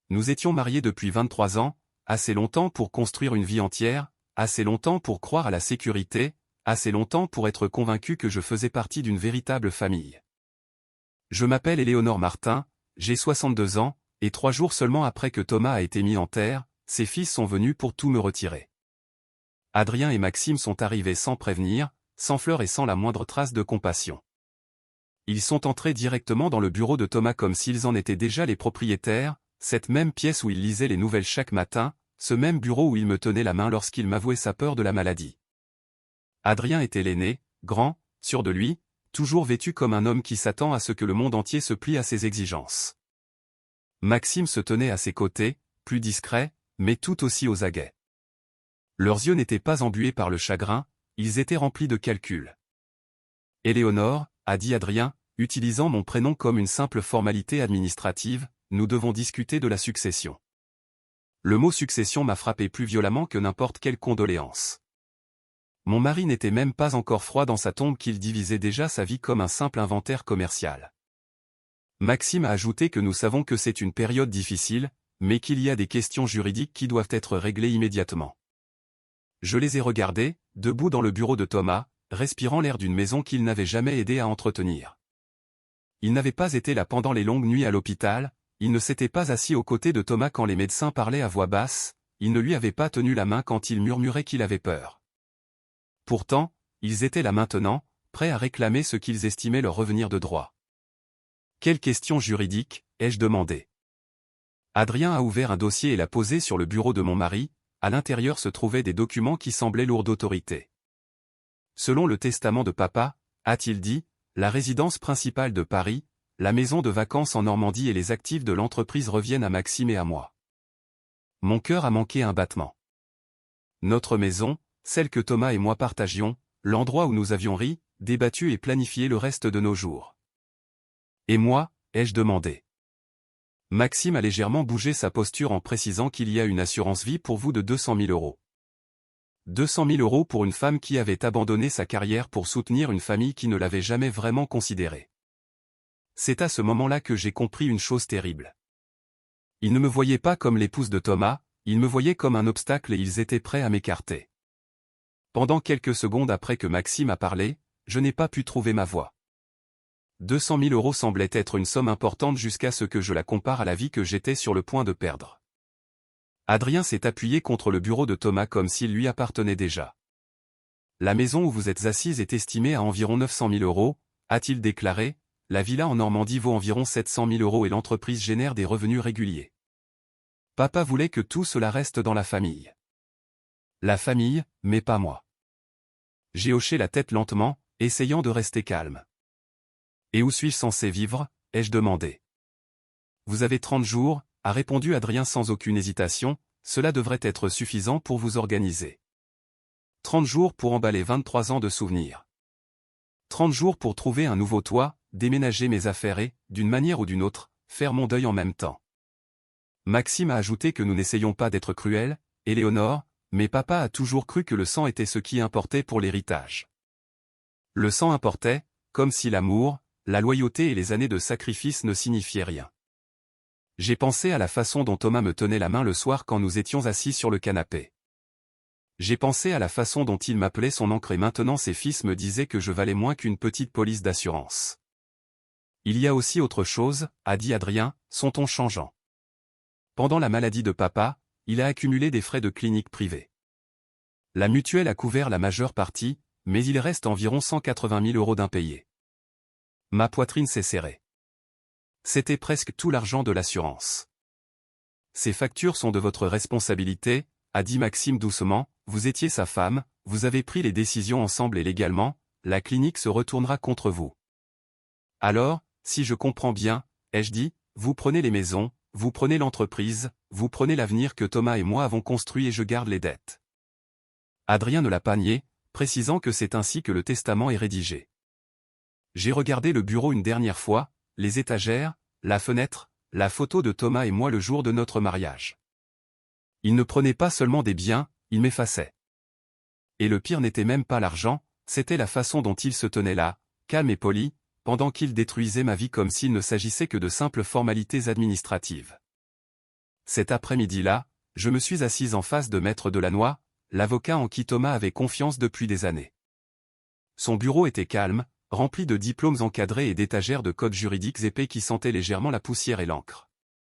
Nous étions mariés depuis 23 ans, assez longtemps pour construire une vie entière, assez longtemps pour croire à la sécurité, assez longtemps pour être convaincu que je faisais partie d'une véritable famille. Je m'appelle Éléonore Martin, j'ai 62 ans, et 3 jours seulement après que Thomas a été mis en terre, ses fils sont venus pour tout me retirer. Adrien et Maxime sont arrivés sans prévenir, sans fleurs et sans la moindre trace de compassion. Ils sont entrés directement dans le bureau de Thomas comme s'ils en étaient déjà les propriétaires, cette même pièce où il lisait les nouvelles chaque matin, ce même bureau où il me tenait la main lorsqu'il m'avouait sa peur de la maladie. Adrien était l'aîné, grand, sûr de lui, toujours vêtu comme un homme qui s'attend à ce que le monde entier se plie à ses exigences. Maxime se tenait à ses côtés, plus discret, mais tout aussi aux aguets. Leurs yeux n'étaient pas embués par le chagrin, ils étaient remplis de calculs. « Éléonore » a dit Adrien, utilisant mon prénom comme une simple formalité administrative, nous devons discuter de la succession. Le mot succession m'a frappé plus violemment que n'importe quelle condoléance. Mon mari n'était même pas encore froid dans sa tombe qu'il divisait déjà sa vie comme un simple inventaire commercial. Maxime a ajouté que nous savons que c'est une période difficile, mais qu'il y a des questions juridiques qui doivent être réglées immédiatement. Je les ai regardés, debout dans le bureau de Thomas, respirant l'air d'une maison qu'il n'avait jamais aidé à entretenir. Il n'avait pas été là pendant les longues nuits à l'hôpital, il ne s'était pas assis aux côtés de Thomas quand les médecins parlaient à voix basse, il ne lui avait pas tenu la main quand il murmurait qu'il avait peur. Pourtant, ils étaient là maintenant, prêts à réclamer ce qu'ils estimaient leur revenir de droit. Quelle question juridique, ai-je demandé. Adrien a ouvert un dossier et l'a posé sur le bureau de mon mari, à l'intérieur se trouvaient des documents qui semblaient lourds d'autorité. Selon le testament de papa, a-t-il dit, la résidence principale de Paris, la maison de vacances en Normandie et les actifs de l'entreprise reviennent à Maxime et à moi. Mon cœur a manqué un battement. Notre maison, celle que Thomas et moi partagions, l'endroit où nous avions ri, débattu et planifié le reste de nos jours. Et moi, ai-je demandé. Maxime a légèrement bougé sa posture en précisant qu'il y a une assurance vie pour vous de 200 000 euros. 200 000 euros pour une femme qui avait abandonné sa carrière pour soutenir une famille qui ne l'avait jamais vraiment considérée. C'est à ce moment-là que j'ai compris une chose terrible. Ils ne me voyaient pas comme l'épouse de Thomas, ils me voyaient comme un obstacle et ils étaient prêts à m'écarter. Pendant quelques secondes après que Maxime a parlé, je n'ai pas pu trouver ma voix. 200 000 euros semblait être une somme importante jusqu'à ce que je la compare à la vie que j'étais sur le point de perdre. Adrien s'est appuyé contre le bureau de Thomas comme s'il lui appartenait déjà. La maison où vous êtes assise est estimée à environ 900 000 euros, a-t-il déclaré, la villa en Normandie vaut environ 700 000 euros et l'entreprise génère des revenus réguliers. Papa voulait que tout cela reste dans la famille. La famille, mais pas moi. J'ai hoché la tête lentement, essayant de rester calme. Et où suis-je censé vivre, ai-je demandé. Vous avez 30 jours, a répondu Adrien sans aucune hésitation, cela devrait être suffisant pour vous organiser. 30 jours pour emballer 23 ans de souvenirs. 30 jours pour trouver un nouveau toit, déménager mes affaires et, d'une manière ou d'une autre, faire mon deuil en même temps. Maxime a ajouté que nous n'essayions pas d'être cruels, Éléonore, mais papa a toujours cru que le sang était ce qui importait pour l'héritage. Le sang importait, comme si l'amour, la loyauté et les années de sacrifice ne signifiaient rien. J'ai pensé à la façon dont Thomas me tenait la main le soir quand nous étions assis sur le canapé. J'ai pensé à la façon dont il m'appelait son oncle et maintenant ses fils me disaient que je valais moins qu'une petite police d'assurance. Il y a aussi autre chose, a dit Adrien, son ton changeant. Pendant la maladie de papa, il a accumulé des frais de clinique privée. La mutuelle a couvert la majeure partie, mais il reste environ 180 000 euros d'impayés. Ma poitrine s'est serrée. C'était presque tout l'argent de l'assurance. Ces factures sont de votre responsabilité, a dit Maxime doucement, vous étiez sa femme, vous avez pris les décisions ensemble et légalement, la clinique se retournera contre vous. Alors, si je comprends bien, ai-je dit, vous prenez les maisons, vous prenez l'entreprise, vous prenez l'avenir que Thomas et moi avons construit et je garde les dettes. Adrien ne l'a pas nié, précisant que c'est ainsi que le testament est rédigé. J'ai regardé le bureau une dernière fois, les étagères, la fenêtre, la photo de Thomas et moi le jour de notre mariage. Il ne prenait pas seulement des biens, il m'effaçait. Et le pire n'était même pas l'argent, c'était la façon dont il se tenait là, calme et poli, pendant qu'il détruisait ma vie comme s'il ne s'agissait que de simples formalités administratives. Cet après-midi-là, je me suis assise en face de Maître Delannoy, l'avocat en qui Thomas avait confiance depuis des années. Son bureau était calme, rempli de diplômes encadrés et d'étagères de codes juridiques épais qui sentaient légèrement la poussière et l'encre.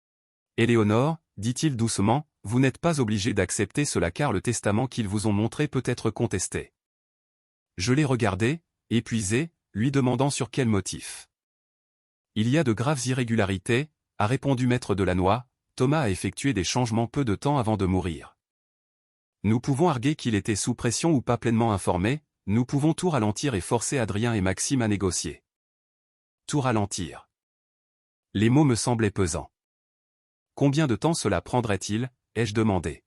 « Éléonore, dit-il doucement, vous n'êtes pas obligée d'accepter cela car le testament qu'ils vous ont montré peut être contesté. » Je l'ai regardé, épuisé, lui demandant sur quel motif. « Il y a de graves irrégularités, » a répondu Maître Delannoy. Thomas a effectué des changements peu de temps avant de mourir. Nous pouvons arguer qu'il était sous pression ou pas pleinement informé, nous pouvons tout ralentir et forcer Adrien et Maxime à négocier. Tout ralentir. Les mots me semblaient pesants. Combien de temps cela prendrait-il, ai-je demandé.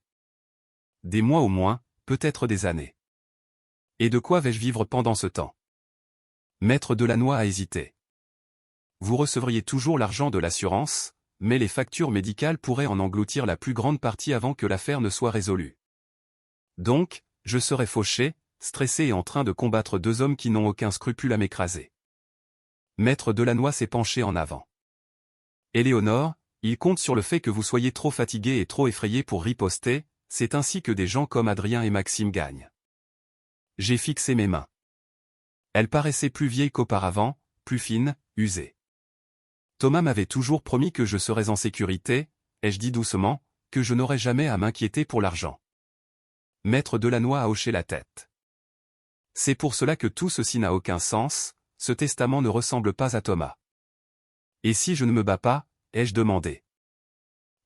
Des mois au moins, peut-être des années. Et de quoi vais-je vivre pendant ce temps? Maître Delannoy a hésité. Vous recevriez toujours l'argent de l'assurance, mais les factures médicales pourraient en engloutir la plus grande partie avant que l'affaire ne soit résolue. Donc, je serais fauché, stressé et en train de combattre deux hommes qui n'ont aucun scrupule à m'écraser. Maître Delannoy s'est penché en avant. Éléonore, il compte sur le fait que vous soyez trop fatigué et trop effrayé pour riposter, c'est ainsi que des gens comme Adrien et Maxime gagnent. J'ai fixé mes mains. Elles paraissaient plus vieilles qu'auparavant, plus fines, usées. Thomas m'avait toujours promis que je serais en sécurité, ai-je dit doucement, que je n'aurais jamais à m'inquiéter pour l'argent. Maître Delannoy a hoché la tête. C'est pour cela que tout ceci n'a aucun sens, ce testament ne ressemble pas à Thomas. Et si je ne me bats pas, ai-je demandé.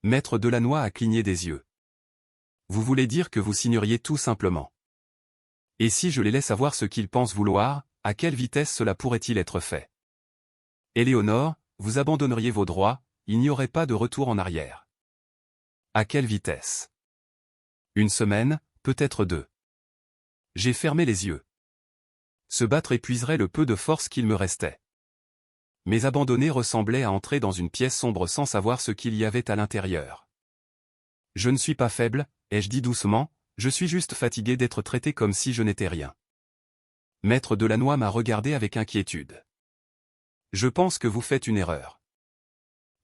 Maître Delannoy a cligné des yeux. Vous voulez dire que vous signeriez tout simplement. Et si je les laisse savoir ce qu'ils pensent vouloir, à quelle vitesse cela pourrait-il être fait? Éléonore, vous abandonneriez vos droits, il n'y aurait pas de retour en arrière. À quelle vitesse? Une semaine, peut-être deux. J'ai fermé les yeux. Se battre épuiserait le peu de force qu'il me restait. Mais abandonner ressemblait à entrer dans une pièce sombre sans savoir ce qu'il y avait à l'intérieur. Je ne suis pas faible, ai-je dit doucement, je suis juste fatigué d'être traité comme si je n'étais rien. Maître Delannoy m'a regardé avec inquiétude. Je pense que vous faites une erreur.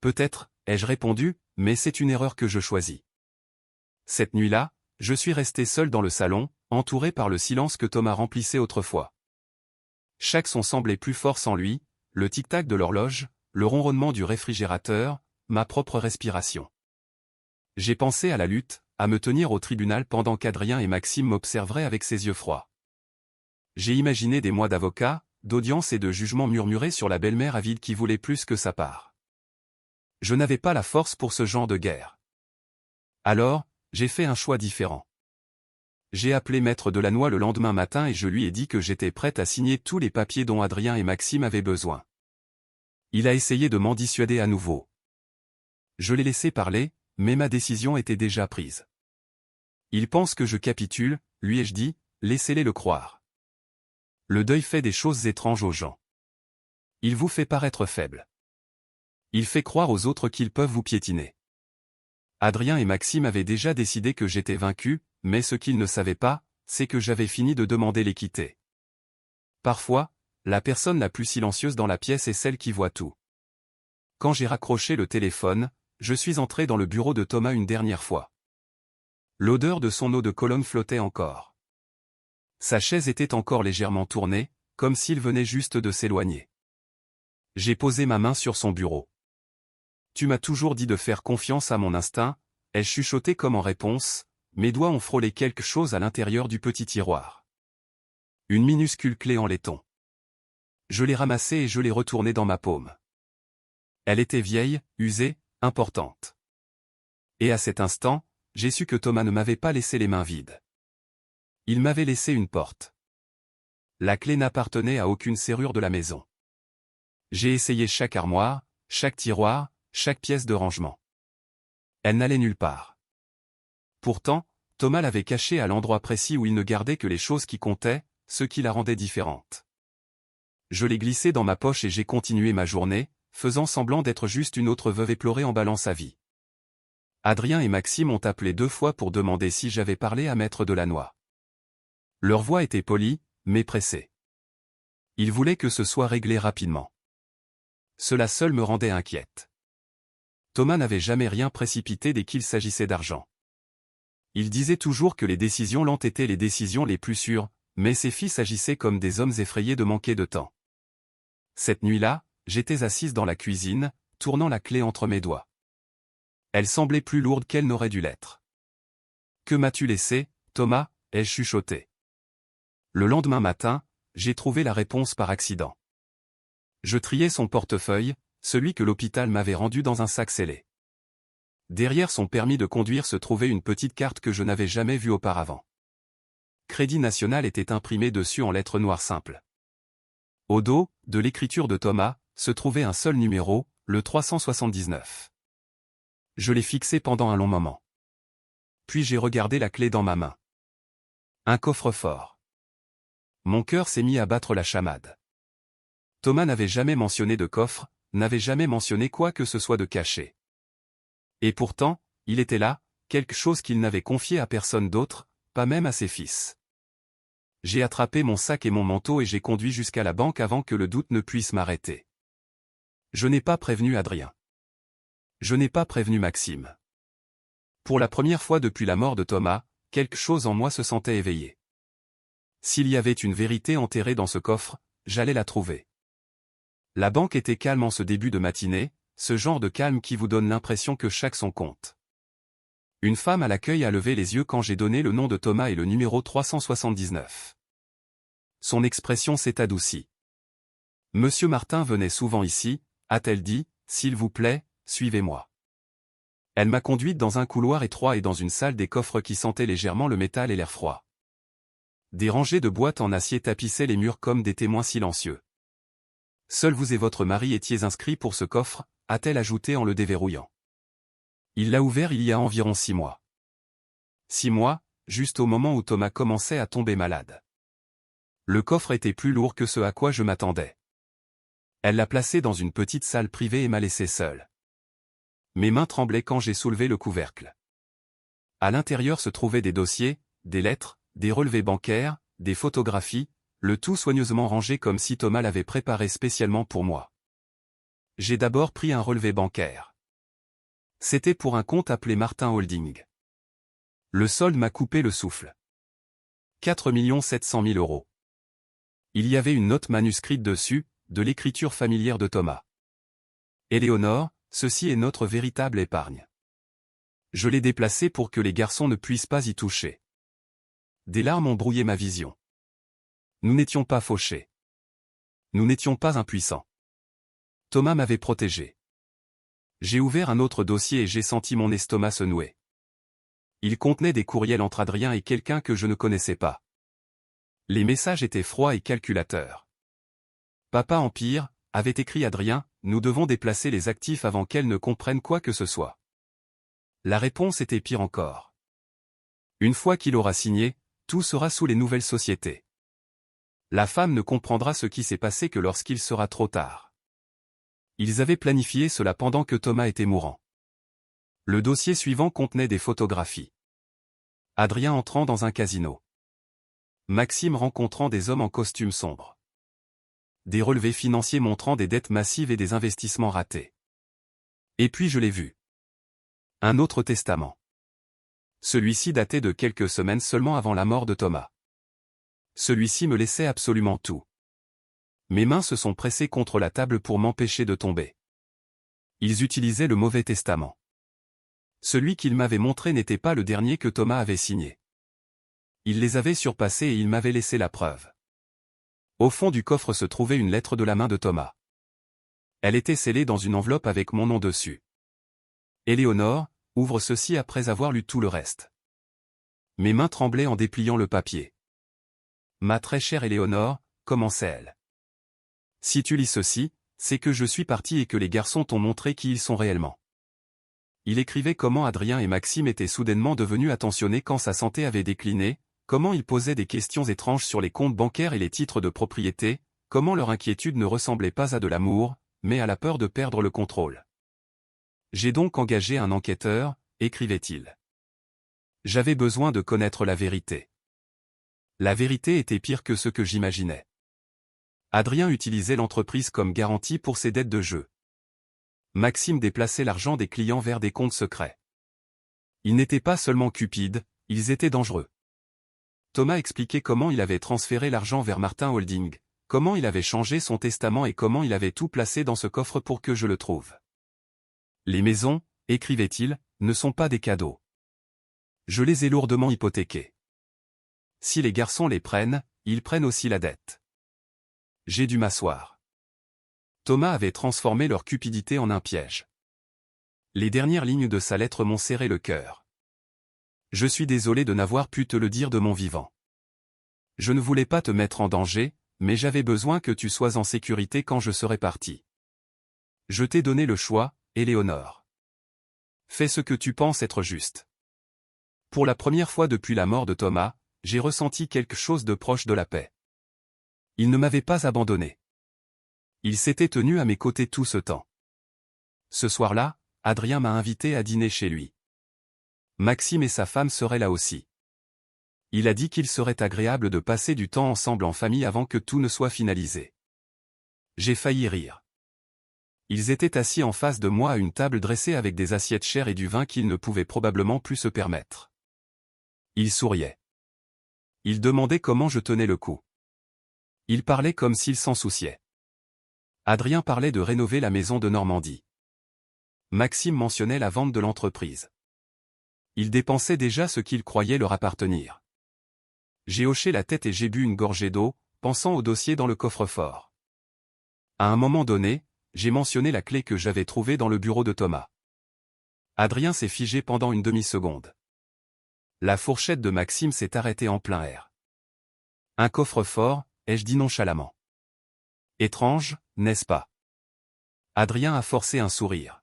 Peut-être, ai-je répondu, mais c'est une erreur que je choisis. Cette nuit-là, je suis resté seul dans le salon, entouré par le silence que Thomas remplissait autrefois. Chaque son semblait plus fort sans lui, le tic-tac de l'horloge, le ronronnement du réfrigérateur, ma propre respiration. J'ai pensé à la lutte, à me tenir au tribunal pendant qu'Adrien et Maxime m'observeraient avec ses yeux froids. J'ai imaginé des mois d'avocats, d'audiences et de jugements murmurés sur la belle-mère avide qui voulait plus que sa part. Je n'avais pas la force pour ce genre de guerre. Alors, j'ai fait un choix différent. J'ai appelé Maître Delannoy le lendemain matin et je lui ai dit que j'étais prête à signer tous les papiers dont Adrien et Maxime avaient besoin. Il a essayé de m'en dissuader à nouveau. Je l'ai laissé parler, mais ma décision était déjà prise. Il pense que je capitule, lui ai-je dit, laissez-les le croire. Le deuil fait des choses étranges aux gens. Il vous fait paraître faible. Il fait croire aux autres qu'ils peuvent vous piétiner. Adrien et Maxime avaient déjà décidé que j'étais vaincu, mais ce qu'ils ne savaient pas, c'est que j'avais fini de demander l'équité. Parfois, la personne la plus silencieuse dans la pièce est celle qui voit tout. Quand j'ai raccroché le téléphone, je suis entré dans le bureau de Thomas une dernière fois. L'odeur de son eau de Cologne flottait encore. Sa chaise était encore légèrement tournée, comme s'il venait juste de s'éloigner. J'ai posé ma main sur son bureau. Tu m'as toujours dit de faire confiance à mon instinct, ai-je chuchoté comme en réponse, mes doigts ont frôlé quelque chose à l'intérieur du petit tiroir. Une minuscule clé en laiton. Je l'ai ramassée et je l'ai retournée dans ma paume. Elle était vieille, usée, importante. Et à cet instant, j'ai su que Thomas ne m'avait pas laissé les mains vides. Il m'avait laissé une porte. La clé n'appartenait à aucune serrure de la maison. J'ai essayé chaque armoire, chaque tiroir, chaque pièce de rangement. Elle n'allait nulle part. Pourtant, Thomas l'avait cachée à l'endroit précis où il ne gardait que les choses qui comptaient, ce qui la rendait différente. Je l'ai glissée dans ma poche et j'ai continué ma journée, faisant semblant d'être juste une autre veuve éplorée emballant sa vie. Adrien et Maxime ont appelé 2 fois pour demander si j'avais parlé à Maître Delannoy. Leur voix était polie, mais pressée. Ils voulaient que ce soit réglé rapidement. Cela seul me rendait inquiète. Thomas n'avait jamais rien précipité dès qu'il s'agissait d'argent. Il disait toujours que les décisions lentes étaient les décisions les plus sûres, mais ses fils agissaient comme des hommes effrayés de manquer de temps. Cette nuit-là, j'étais assise dans la cuisine, tournant la clé entre mes doigts. Elle semblait plus lourde qu'elle n'aurait dû l'être. « Que m'as-tu laissé, Thomas » ai-je chuchoté. Le lendemain matin, j'ai trouvé la réponse par accident. Je triais son portefeuille, celui que l'hôpital m'avait rendu dans un sac scellé. Derrière son permis de conduire se trouvait une petite carte que je n'avais jamais vue auparavant. Crédit National était imprimé dessus en lettres noires simples. Au dos, de l'écriture de Thomas, se trouvait un seul numéro, le 379. Je l'ai fixé pendant un long moment. Puis j'ai regardé la clé dans ma main. Un coffre-fort. Mon cœur s'est mis à battre la chamade. Thomas n'avait jamais mentionné de coffre, n'avait jamais mentionné quoi que ce soit de caché. Et pourtant, il était là, quelque chose qu'il n'avait confié à personne d'autre, pas même à ses fils. J'ai attrapé mon sac et mon manteau et j'ai conduit jusqu'à la banque avant que le doute ne puisse m'arrêter. Je n'ai pas prévenu Adrien. Je n'ai pas prévenu Maxime. Pour la première fois depuis la mort de Thomas, quelque chose en moi se sentait éveillé. S'il y avait une vérité enterrée dans ce coffre, j'allais la trouver. La banque était calme en ce début de matinée, ce genre de calme qui vous donne l'impression que chaque son compte. Une femme à l'accueil a levé les yeux quand j'ai donné le nom de Thomas et le numéro 379. Son expression s'est adoucie. « Monsieur Martin venait souvent ici », a-t-elle dit, « s'il vous plaît, suivez-moi. » Elle m'a conduite dans un couloir étroit et dans une salle des coffres qui sentaient légèrement le métal et l'air froid. Des rangées de boîtes en acier tapissaient les murs comme des témoins silencieux. « Seul vous et votre mari étiez inscrits pour ce coffre », a-t-elle ajouté en le déverrouillant. Il l'a ouvert il y a environ 6 mois. 6 mois, juste au moment où Thomas commençait à tomber malade. Le coffre était plus lourd que ce à quoi je m'attendais. Elle l'a placé dans une petite salle privée et m'a laissé seul. Mes mains tremblaient quand j'ai soulevé le couvercle. À l'intérieur se trouvaient des dossiers, des lettres, des relevés bancaires, des photographies, le tout soigneusement rangé comme si Thomas l'avait préparé spécialement pour moi. J'ai d'abord pris un relevé bancaire. C'était pour un compte appelé Martin Holding. Le solde m'a coupé le souffle. 4 700 000 €. Il y avait une note manuscrite dessus, de l'écriture familière de Thomas. Éléonore, ceci est notre véritable épargne. Je l'ai déplacé pour que les garçons ne puissent pas y toucher. Des larmes ont brouillé ma vision. Nous n'étions pas fauchés. Nous n'étions pas impuissants. Thomas m'avait protégé. J'ai ouvert un autre dossier et j'ai senti mon estomac se nouer. Il contenait des courriels entre Adrien et quelqu'un que je ne connaissais pas. Les messages étaient froids et calculateurs. Papa Empire, avait écrit Adrien, nous devons déplacer les actifs avant qu'elles ne comprennent quoi que ce soit. La réponse était pire encore. Une fois qu'il aura signé, tout sera sous les nouvelles sociétés. La femme ne comprendra ce qui s'est passé que lorsqu'il sera trop tard. Ils avaient planifié cela pendant que Thomas était mourant. Le dossier suivant contenait des photographies. Adrien entrant dans un casino. Maxime rencontrant des hommes en costume sombre. Des relevés financiers montrant des dettes massives et des investissements ratés. Et puis je l'ai vu. Un autre testament. Celui-ci datait de quelques semaines seulement avant la mort de Thomas. Celui-ci me laissait absolument tout. Mes mains se sont pressées contre la table pour m'empêcher de tomber. Ils utilisaient le mauvais testament. Celui qu'ils m'avaient montré n'était pas le dernier que Thomas avait signé. Il les avait surpassés et il m'avait laissé la preuve. Au fond du coffre se trouvait une lettre de la main de Thomas. Elle était scellée dans une enveloppe avec mon nom dessus. Éléonore, ouvre ceci après avoir lu tout le reste. Mes mains tremblaient en dépliant le papier. Ma très chère Éléonore, commençait-elle. Si tu lis ceci, c'est que je suis parti et que les garçons t'ont montré qui ils sont réellement. Il écrivait comment Adrien et Maxime étaient soudainement devenus attentionnés quand sa santé avait décliné, comment ils posaient des questions étranges sur les comptes bancaires et les titres de propriété, comment leur inquiétude ne ressemblait pas à de l'amour, mais à la peur de perdre le contrôle. J'ai donc engagé un enquêteur, écrivait-il. J'avais besoin de connaître la vérité. La vérité était pire que ce que j'imaginais. Adrien utilisait l'entreprise comme garantie pour ses dettes de jeu. Maxime déplaçait l'argent des clients vers des comptes secrets. Ils n'étaient pas seulement cupides, ils étaient dangereux. Thomas expliquait comment il avait transféré l'argent vers Martin Holding, comment il avait changé son testament et comment il avait tout placé dans ce coffre pour que je le trouve. Les maisons, écrivait-il, ne sont pas des cadeaux. Je les ai lourdement hypothéquées. Si les garçons les prennent, ils prennent aussi la dette. J'ai dû m'asseoir. Thomas avait transformé leur cupidité en un piège. Les dernières lignes de sa lettre m'ont serré le cœur. Je suis désolé de n'avoir pu te le dire de mon vivant. Je ne voulais pas te mettre en danger, mais j'avais besoin que tu sois en sécurité quand je serai parti. Je t'ai donné le choix, Éléonore. Fais ce que tu penses être juste. Pour la première fois depuis la mort de Thomas, j'ai ressenti quelque chose de proche de la paix. Il ne m'avait pas abandonné. Il s'était tenu à mes côtés tout ce temps. Ce soir-là, Adrien m'a invité à dîner chez lui. Maxime et sa femme seraient là aussi. Il a dit qu'il serait agréable de passer du temps ensemble en famille avant que tout ne soit finalisé. J'ai failli rire. Ils étaient assis en face de moi à une table dressée avec des assiettes chères et du vin qu'ils ne pouvaient probablement plus se permettre. Ils souriaient. Ils demandaient comment je tenais le coup. Ils parlaient comme s'ils s'en souciaient. Adrien parlait de rénover la maison de Normandie. Maxime mentionnait la vente de l'entreprise. Ils dépensaient déjà ce qu'ils croyaient leur appartenir. J'ai hoché la tête et j'ai bu une gorgée d'eau, pensant au dossier dans le coffre-fort. À un moment donné, j'ai mentionné la clé que j'avais trouvée dans le bureau de Thomas. Adrien s'est figé pendant une demi-seconde. La fourchette de Maxime s'est arrêtée en plein air. Un coffre-fort, ai-je dit nonchalamment. Étrange, n'est-ce pas? Adrien a forcé un sourire.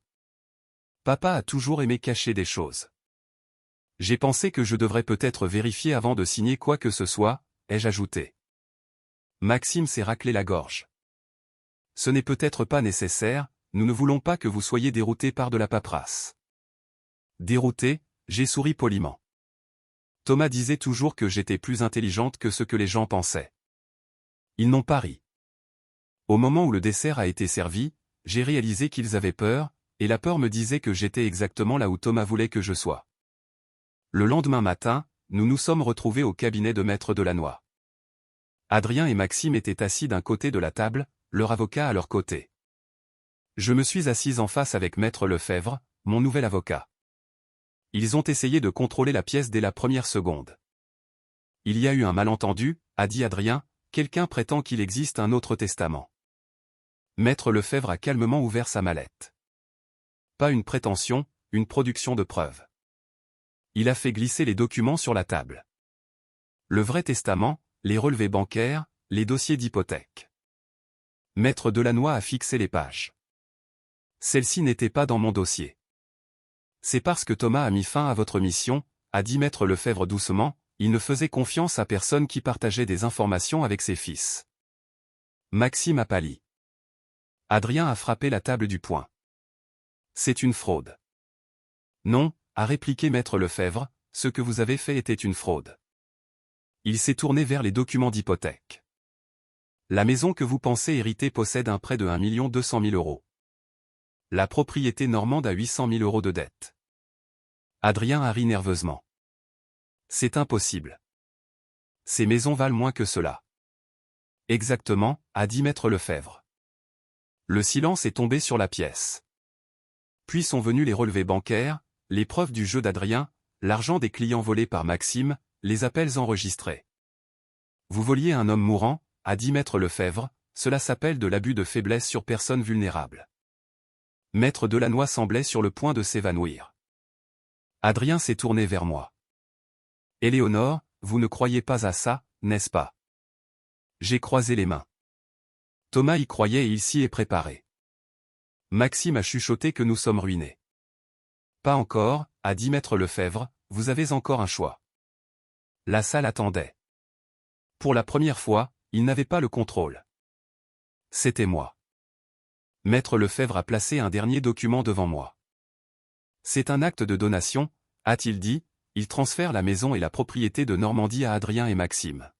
Papa a toujours aimé cacher des choses. J'ai pensé que je devrais peut-être vérifier avant de signer quoi que ce soit, ai-je ajouté. Maxime s'est raclé la gorge. Ce n'est peut-être pas nécessaire, nous ne voulons pas que vous soyez dérouté par de la paperasse. Dérouté, j'ai souri poliment. Thomas disait toujours que j'étais plus intelligente que ce que les gens pensaient. Ils n'ont pas ri. Au moment où le dessert a été servi, j'ai réalisé qu'ils avaient peur, et la peur me disait que j'étais exactement là où Thomas voulait que je sois. Le lendemain matin, nous nous sommes retrouvés au cabinet de Maître Delannoy. Adrien et Maxime étaient assis d'un côté de la table, leur avocat à leur côté. Je me suis assise en face avec Maître Lefebvre, mon nouvel avocat. Ils ont essayé de contrôler la pièce dès la première seconde. Il y a eu un malentendu, a dit Adrien, quelqu'un prétend qu'il existe un autre testament. Maître Lefebvre a calmement ouvert sa mallette. Pas une prétention, une production de preuves. Il a fait glisser les documents sur la table. Le vrai testament, les relevés bancaires, les dossiers d'hypothèque. Maître Delannoy a fixé les pages. Celle-ci n'était pas dans mon dossier. C'est parce que Thomas a mis fin à votre mission, a dit Maître Lefebvre doucement, il ne faisait confiance à personne qui partageait des informations avec ses fils. Maxime a pâli. Adrien a frappé la table du poing. C'est une fraude. Non, a répliqué Maître Lefebvre, ce que vous avez fait était une fraude. Il s'est tourné vers les documents d'hypothèque. La maison que vous pensez hériter possède un prêt de 1 200 000 €. La propriété normande a 800 000 € de dette. Adrien a ri nerveusement. C'est impossible. Ces maisons valent moins que cela. Exactement, a dit Maître Lefebvre. Le silence est tombé sur la pièce. Puis sont venus les relevés bancaires, les preuves du jeu d'Adrien, l'argent des clients volés par Maxime, les appels enregistrés. Vous voliez un homme mourant, a dit Maître Lefebvre, cela s'appelle de l'abus de faiblesse sur personne vulnérable. Maître Delannoy semblait sur le point de s'évanouir. Adrien s'est tourné vers moi. Éléonore, vous ne croyez pas à ça, n'est-ce pas? J'ai croisé les mains. Thomas y croyait et il s'y est préparé. Maxime a chuchoté que nous sommes ruinés. Pas encore, a dit Maître Lefebvre, vous avez encore un choix. La salle attendait. Pour la première fois, il n'avait pas le contrôle. C'était moi. Maître Lefebvre a placé un dernier document devant moi. C'est un acte de donation, a-t-il dit, il transfère la maison et la propriété de Normandie à Adrien et Maxime.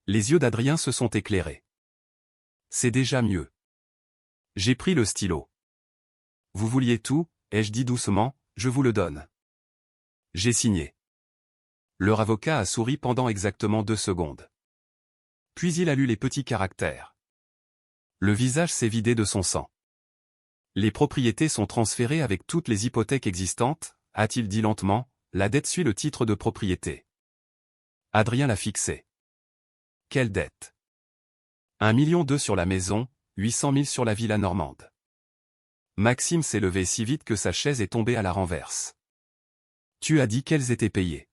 Les yeux d'Adrien se sont éclairés. C'est déjà mieux. J'ai pris le stylo. Vous vouliez tout, ai-je dit doucement, je vous le donne. J'ai signé. Leur avocat a souri pendant exactement 2 secondes. Puis il a lu les petits caractères. Le visage s'est vidé de son sang. Les propriétés sont transférées avec toutes les hypothèques existantes, a-t-il dit lentement, la dette suit le titre de propriété. Adrien l'a fixé. Quelle dette? 1,2 million sur la maison, 800 000 sur la villa normande. Maxime s'est levé si vite que sa chaise est tombée à la renverse. Tu as dit qu'elles étaient payées.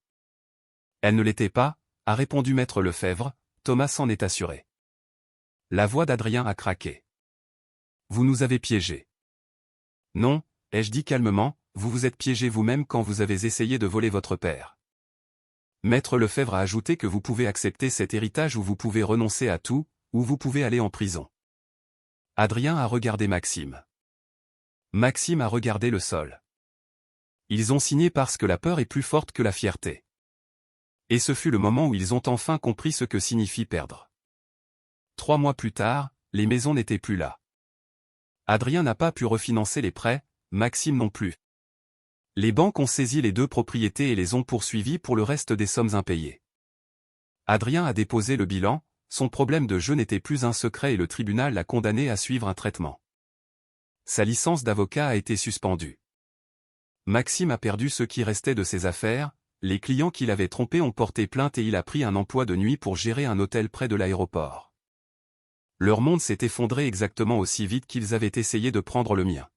Elles ne l'étaient pas, a répondu maître Lefebvre, Thomas s'en est assuré. La voix d'Adrien a craqué. Vous nous avez piégés. Non, ai-je dit calmement, vous vous êtes piégé vous-même quand vous avez essayé de voler votre père. Maître Lefebvre a ajouté que vous pouvez accepter cet héritage ou vous pouvez renoncer à tout, ou vous pouvez aller en prison. Adrien a regardé Maxime. Maxime a regardé le sol. Ils ont signé parce que la peur est plus forte que la fierté. Et ce fut le moment où ils ont enfin compris ce que signifie perdre. 3 mois plus tard, les maisons n'étaient plus là. Adrien n'a pas pu refinancer les prêts, Maxime non plus. Les banques ont saisi les 2 propriétés et les ont poursuivies pour le reste des sommes impayées. Adrien a déposé le bilan, son problème de jeu n'était plus un secret et le tribunal l'a condamné à suivre un traitement. Sa licence d'avocat a été suspendue. Maxime a perdu ce qui restait de ses affaires, les clients qu'il avait trompés ont porté plainte et il a pris un emploi de nuit pour gérer un hôtel près de l'aéroport. Leur monde s'est effondré exactement aussi vite qu'ils avaient essayé de prendre le mien.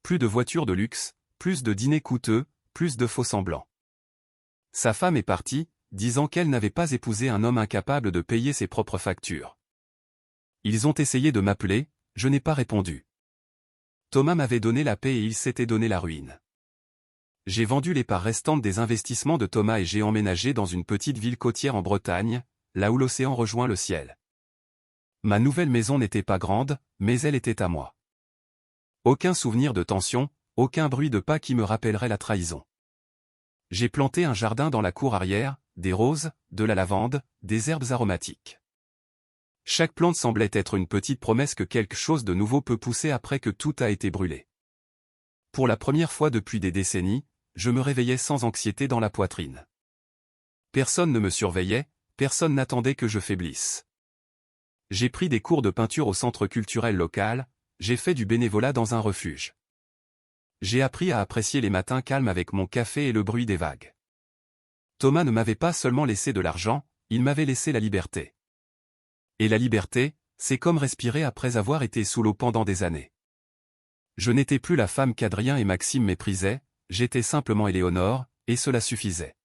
Plus de voitures de luxe, plus de dîners coûteux, plus de faux-semblants. Sa femme est partie, disant qu'elle n'avait pas épousé un homme incapable de payer ses propres factures. Ils ont essayé de m'appeler, je n'ai pas répondu. Thomas m'avait donné la paix et il s'était donné la ruine. J'ai vendu les parts restantes des investissements de Thomas et j'ai emménagé dans une petite ville côtière en Bretagne, là où l'océan rejoint le ciel. Ma nouvelle maison n'était pas grande, mais elle était à moi. Aucun souvenir de tension, aucun bruit de pas qui me rappellerait la trahison. J'ai planté un jardin dans la cour arrière, des roses, de la lavande, des herbes aromatiques. Chaque plante semblait être une petite promesse que quelque chose de nouveau peut pousser après que tout a été brûlé. Pour la première fois depuis des décennies, je me réveillais sans anxiété dans la poitrine. Personne ne me surveillait, personne n'attendait que je faiblisse. J'ai pris des cours de peinture au centre culturel local, j'ai fait du bénévolat dans un refuge. J'ai appris à apprécier les matins calmes avec mon café et le bruit des vagues. Thomas ne m'avait pas seulement laissé de l'argent, il m'avait laissé la liberté. Et la liberté, c'est comme respirer après avoir été sous l'eau pendant des années. Je n'étais plus la femme qu'Adrien et Maxime méprisaient, j'étais simplement Éléonore, et cela suffisait.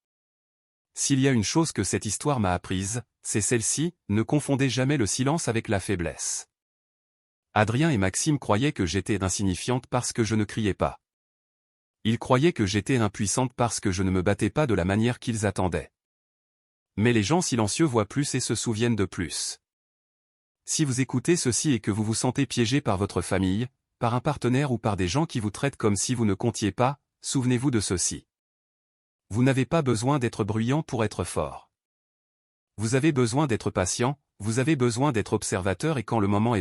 S'il y a une chose que cette histoire m'a apprise, c'est celle-ci, ne confondez jamais le silence avec la faiblesse. Adrien et Maxime croyaient que j'étais insignifiante parce que je ne criais pas. Ils croyaient que j'étais impuissante parce que je ne me battais pas de la manière qu'ils attendaient. Mais les gens silencieux voient plus et se souviennent de plus. Si vous écoutez ceci et que vous vous sentez piégé par votre famille, par un partenaire ou par des gens qui vous traitent comme si vous ne comptiez pas, souvenez-vous de ceci. Vous n'avez pas besoin d'être bruyant pour être fort. Vous avez besoin d'être patient, vous avez besoin d'être observateur et quand le moment est